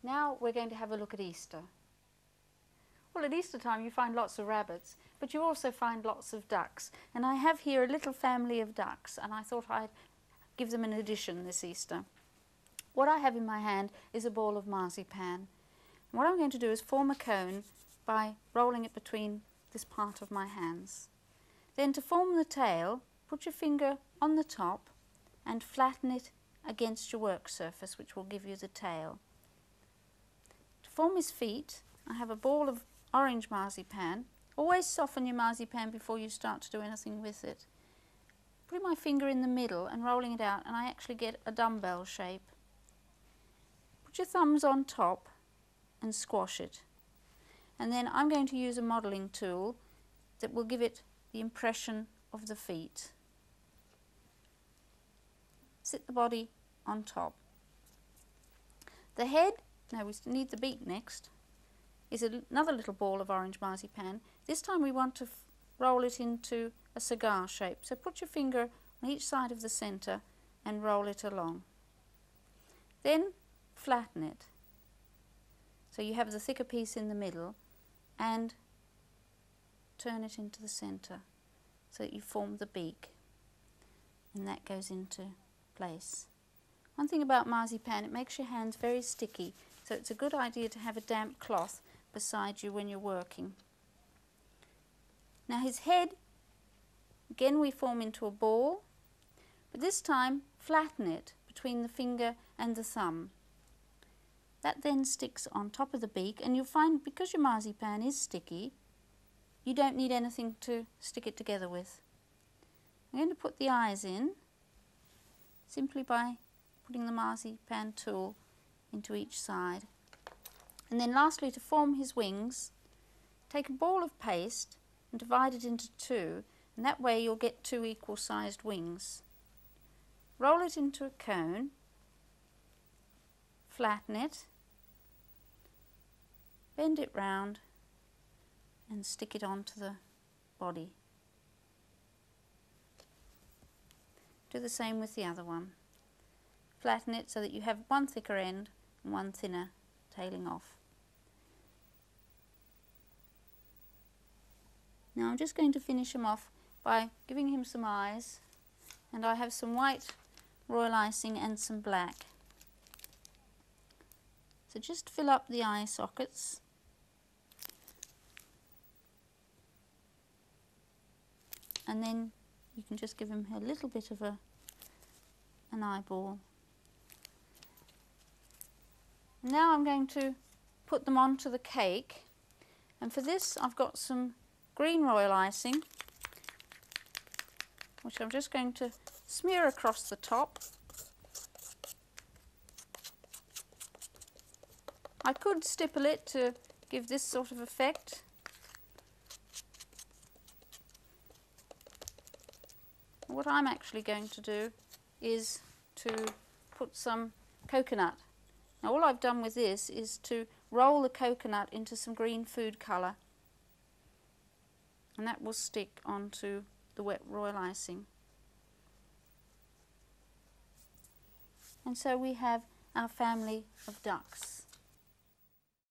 Now we're going to have a look at Easter. Well, at Easter time you find lots of rabbits, but you also find lots of ducks. And I have here a little family of ducks, and I thought I'd give them an addition this Easter. What I have in my hand is a ball of marzipan. And what I'm going to do is form a cone by rolling it between this part of my hands. Then to form the tail, put your finger on the top and flatten it against your work surface, which will give you the tail. To form his feet, I have a ball of orange marzipan. Always soften your marzipan before you start to do anything with it. Putting my finger in the middle and rolling it out, and I actually get a dumbbell shape. Put your thumbs on top and squash it. And then I'm going to use a modelling tool that will give it the impression of the feet. Sit the body on top. The head, now we need the beak next, is another little ball of orange marzipan. This time we want to roll it into a cigar shape. So put your finger on each side of the centre and roll it along. Then flatten it. So you have the thicker piece in the middle and turn it into the centre so that you form the beak, and that goes into place. One thing about marzipan, it makes your hands very sticky, so it's a good idea to have a damp cloth beside you when you're working. Now his head, again we form into a ball, but this time flatten it between the finger and the thumb. That then sticks on top of the beak, and you'll find because your marzipan is sticky, you don't need anything to stick it together with. I'm going to put the eyes in simply by putting the marzipan tool into each side. And then lastly, to form his wings, take a ball of paste and divide it into two, and that way you'll get two equal sized wings. Roll it into a cone, flatten it, bend it round and stick it onto the body. Do the same with the other one. Flatten it so that you have one thicker end and one thinner tailing off. Now I'm just going to finish him off by giving him some eyes, and I have some white royal icing and some black. So just fill up the eye sockets. And then you can just give him a little bit of an eyeball. Now I'm going to put them onto the cake, and for this I've got some green royal icing, which I'm just going to smear across the top. I could stipple it to give this sort of effect. What I'm actually going to do is to put some coconut. Now all I've done with this is to roll the coconut into some green food colour, and that will stick onto the wet royal icing. And so we have our family of ducks.